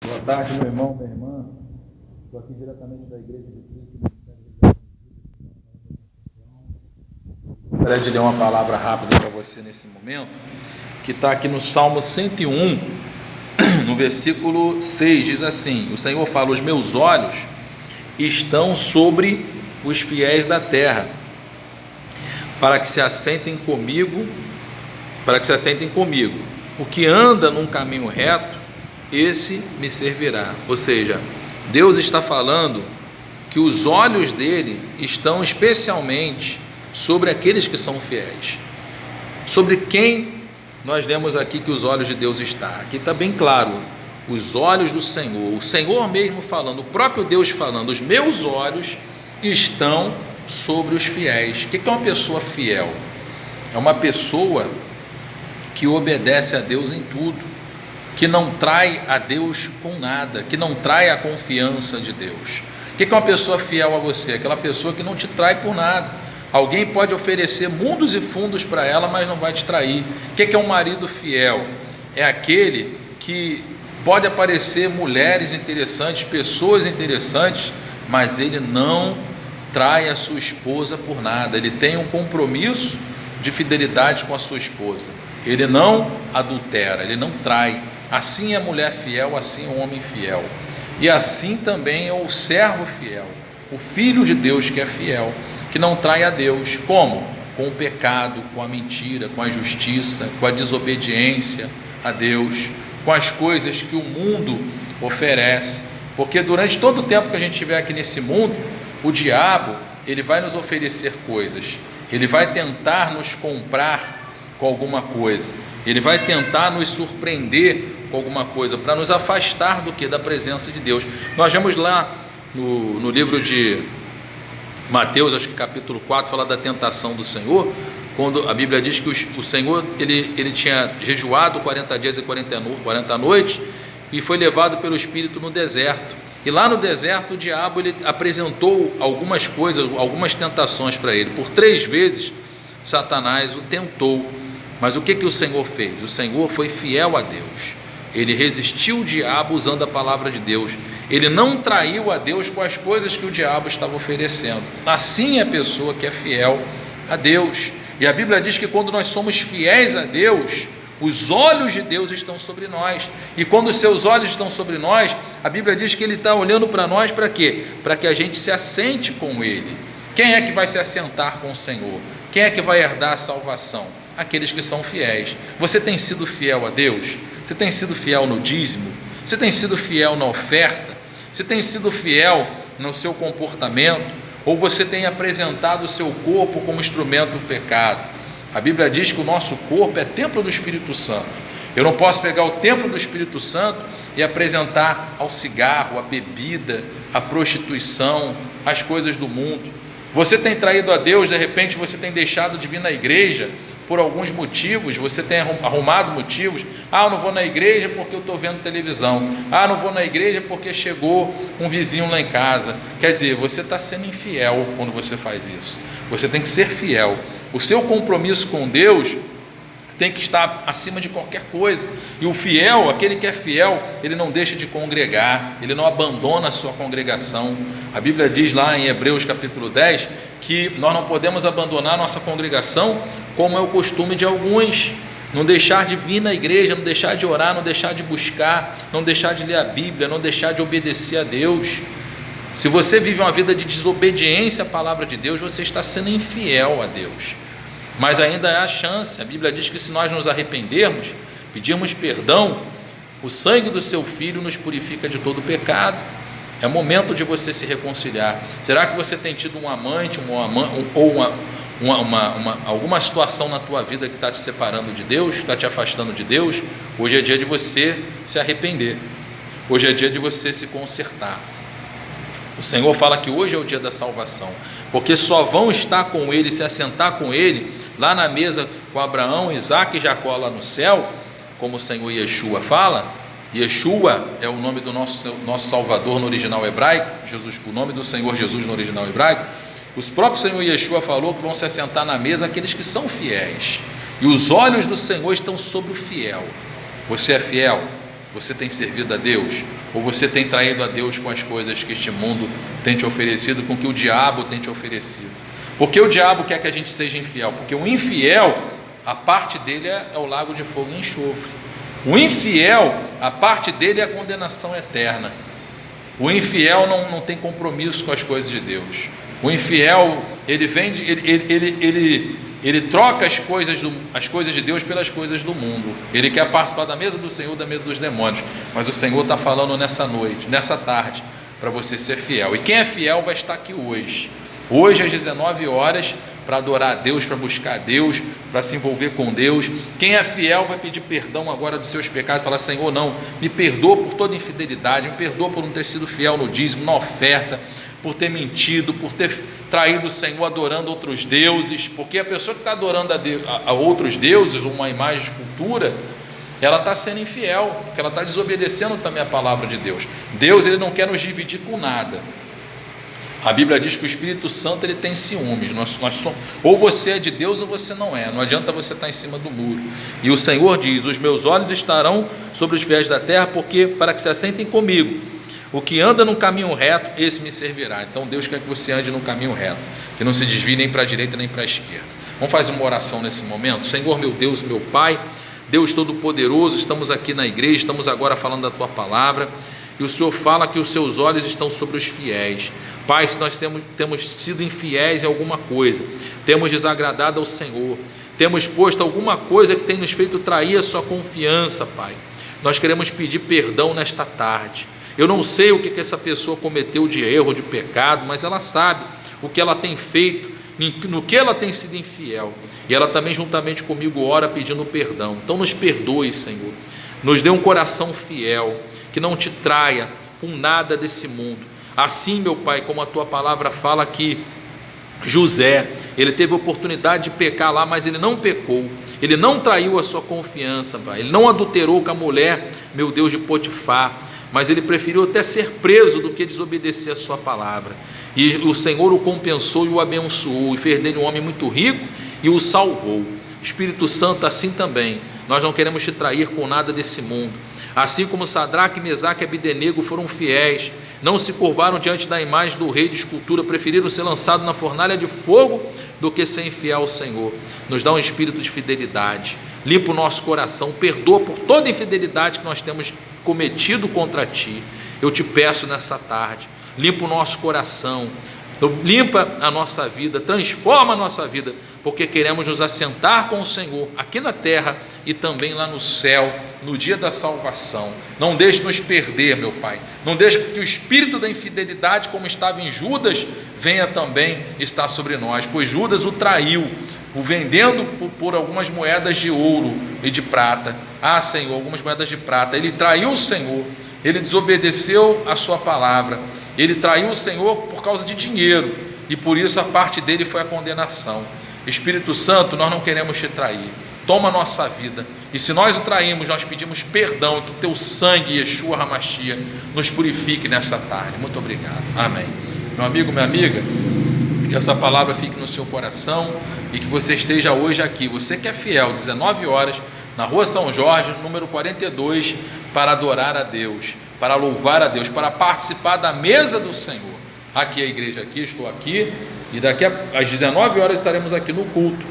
Boa tarde, meu irmão, minha irmã. Estou aqui diretamente da Igreja de Cristo. Gostaria de ler uma palavra rápida para você nesse momento, que está aqui no Salmo 101, no versículo 6, diz assim: o Senhor fala: os meus olhos estão sobre os fiéis da terra, para que se assentem comigo, o que anda num caminho reto, esse me servirá. Ou seja, Deus está falando que os olhos dele estão especialmente sobre aqueles que são fiéis. Sobre quem nós lemos aqui que os olhos de Deus estão? Aqui está bem claro, os olhos do Senhor, o Senhor mesmo falando, o próprio Deus falando: os meus olhos estão sobre os fiéis. O que é uma pessoa fiel? É uma pessoa que obedece a Deus em tudo, que não trai a Deus com nada, que não trai a confiança de Deus. O que é uma pessoa fiel a você? Aquela pessoa que não te trai por nada. Alguém pode oferecer mundos e fundos para ela, mas não vai te trair. O que é um marido fiel? É aquele que pode aparecer mulheres interessantes, pessoas interessantes, mas ele não trai a sua esposa por nada. Ele tem um compromisso de fidelidade com a sua esposa. Ele não adultera, ele não trai. Assim é a mulher fiel, assim é o homem fiel. E assim também é o servo fiel, o filho de Deus que é fiel, que não trai a Deus. Como? Com o pecado, com a mentira, com a injustiça, com a desobediência a Deus, com as coisas que o mundo oferece. Porque durante todo o tempo que a gente estiver aqui nesse mundo, o diabo, ele vai nos oferecer coisas, ele vai tentar nos comprar com alguma coisa, ele vai tentar nos surpreender com alguma coisa, para nos afastar do que? Da presença de Deus. Nós vemos lá no livro de Mateus, acho que capítulo 4, fala da tentação do Senhor, quando a Bíblia diz que o Senhor ele tinha jejuado 40 dias e 40 noites, e foi levado pelo Espírito no deserto. E lá no deserto o diabo ele apresentou algumas coisas, algumas tentações para ele. Por 3 vezes Satanás o tentou. Mas o que o Senhor fez? O Senhor foi fiel a Deus. Ele resistiu o diabo usando a palavra de Deus. Ele não traiu a Deus com as coisas que o diabo estava oferecendo. Assim é a pessoa que é fiel a Deus. E a Bíblia diz que quando nós somos fiéis a Deus, os olhos de Deus estão sobre nós. E quando os seus olhos estão sobre nós, a Bíblia diz que Ele está olhando para nós para quê? Para que a gente se assente com Ele. Quem é que vai se assentar com o Senhor? Quem é que vai herdar a salvação? Aqueles que são fiéis. Você tem sido fiel a Deus? Você tem sido fiel no dízimo? Você tem sido fiel na oferta? Você tem sido fiel no seu comportamento? Ou você tem apresentado o seu corpo como instrumento do pecado? A Bíblia diz que o nosso corpo é templo do Espírito Santo. Eu não posso pegar o templo do Espírito Santo e apresentar ao cigarro, à bebida, à prostituição, às coisas do mundo. Você tem traído a Deus, de repente você tem deixado de vir na igreja por alguns motivos, você tem arrumado motivos. Eu não vou na igreja porque eu estou vendo televisão. Não vou na igreja porque chegou um vizinho lá em casa. Quer dizer, você está sendo infiel quando você faz isso. Você tem que ser fiel. O seu compromisso com Deus tem que estar acima de qualquer coisa. E o fiel, aquele que é fiel, ele não deixa de congregar, ele não abandona a sua congregação. A Bíblia diz lá em Hebreus capítulo 10 que nós não podemos abandonar a nossa congregação, como é o costume de alguns. Não deixar de vir na igreja, não deixar de orar, não deixar de buscar, não deixar de ler a Bíblia, não deixar de obedecer a Deus. Se você vive uma vida de desobediência à palavra de Deus, você está sendo infiel a Deus. Mas ainda há a chance. A Bíblia diz que se nós nos arrependermos, pedirmos perdão, o sangue do seu Filho nos purifica de todo pecado. É momento de você se reconciliar. Será que você tem tido um amante, ou alguma situação na tua vida que está te separando de Deus, está te afastando de Deus? Hoje é dia de você se arrepender. Hoje é dia de você se consertar. O Senhor fala que hoje é o dia da salvação, porque só vão estar com Ele, se assentar com Ele, lá na mesa com Abraão, Isaac e Jacó lá no céu, como o Senhor Yeshua fala. Yeshua é o nome do nosso Salvador no original hebraico, Jesus, o nome do Senhor Jesus no original hebraico. Os próprios Senhor Yeshua falou que vão se assentar na mesa aqueles que são fiéis, e os olhos do Senhor estão sobre o fiel. Você é fiel? Você tem servido a Deus? Ou você tem traído a Deus com as coisas que este mundo tem te oferecido, com que o diabo tem te oferecido? Porque o diabo quer que a gente seja infiel? Porque o infiel, a parte dele é o lago de fogo e enxofre. O infiel, a parte dele é a condenação eterna. O infiel não tem compromisso com as coisas de Deus. O infiel, ele troca as coisas de Deus pelas coisas do mundo. Ele quer participar da mesa do Senhor, da mesa dos demônios. Mas o Senhor está falando nessa noite, nessa tarde, para você ser fiel. E quem é fiel vai estar aqui hoje. Hoje às 19 horas, para adorar a Deus, para buscar a Deus, para se envolver com Deus. Quem é fiel vai pedir perdão agora dos seus pecados, falar: Senhor, não, me perdoa por toda infidelidade, me perdoa por não ter sido fiel no dízimo, na oferta, por ter mentido, por ter traído o Senhor adorando outros deuses. Porque a pessoa que está adorando a outros deuses, uma imagem de escultura, ela está sendo infiel, porque ela está desobedecendo também a palavra de Deus. Deus, ele não quer nos dividir com nada. A Bíblia diz que o Espírito Santo, ele tem ciúmes. Nós somos, ou você é de Deus ou você não é. Não adianta você estar em cima do muro. E o Senhor diz: os meus olhos estarão sobre os fiéis da terra, porque para que se assentem comigo. O que anda no caminho reto, esse me servirá. Então Deus quer que você ande no caminho reto, que não se desvie nem para a direita nem para a esquerda. Vamos fazer uma oração nesse momento. Senhor, meu Deus, meu Pai, Deus Todo-Poderoso, estamos aqui na igreja, estamos agora falando da Tua palavra, e o Senhor fala que os seus olhos estão sobre os fiéis. Pai, se nós temos sido infiéis em alguma coisa, temos desagradado ao Senhor, temos posto alguma coisa que tem nos feito trair a sua confiança, Pai, nós queremos pedir perdão nesta tarde. Eu não sei o que essa pessoa cometeu de erro, de pecado, mas ela sabe o que ela tem feito, no que ela tem sido infiel, e ela também juntamente comigo ora pedindo perdão. Então nos perdoe, Senhor, nos dê um coração fiel, que não te traia com nada desse mundo. Assim, meu Pai, como a Tua palavra fala que José, ele teve a oportunidade de pecar lá, mas ele não pecou, ele não traiu a sua confiança, Pai, ele não adulterou com a mulher, meu Deus, de Potifar, mas ele preferiu até ser preso do que desobedecer a sua palavra. E o Senhor o compensou e o abençoou, e fez dele um homem muito rico e o salvou. Espírito Santo, assim também, nós não queremos te trair com nada desse mundo. Assim como Sadraque, Mesaque e Abdenego foram fiéis, não se curvaram diante da imagem do rei de escultura, preferiram ser lançados na fornalha de fogo do que ser infiel ao Senhor. Nos dá um espírito de fidelidade, limpa o nosso coração, perdoa por toda infidelidade que nós temos cometido contra Ti. Eu te peço nessa tarde, limpa o nosso coração, limpa a nossa vida, transforma a nossa vida, porque queremos nos assentar com o Senhor aqui na terra e também lá no céu, no dia da salvação. Não deixe nos perder, meu Pai, não deixe que o espírito da infidelidade, como estava em Judas, venha também estar sobre nós, pois Judas o traiu, o vendendo por algumas moedas de ouro e de prata. Senhor, algumas moedas de prata. Ele traiu o Senhor, ele desobedeceu a sua palavra, ele traiu o Senhor por causa de dinheiro, e por isso a parte dele foi a condenação. Espírito Santo, nós não queremos te trair, toma a nossa vida, e se nós o traímos, nós pedimos perdão, que o teu sangue, Yeshua HaMashiach, nos purifique nessa tarde. Muito obrigado, amém. Meu amigo, minha amiga, que essa palavra fique no seu coração, e que você esteja hoje aqui, você que é fiel, 19 horas, na rua São Jorge, número 42, para adorar a Deus, para louvar a Deus, para participar da mesa do Senhor. Aqui é a igreja, aqui estou aqui, e daqui às 19 horas estaremos aqui no culto,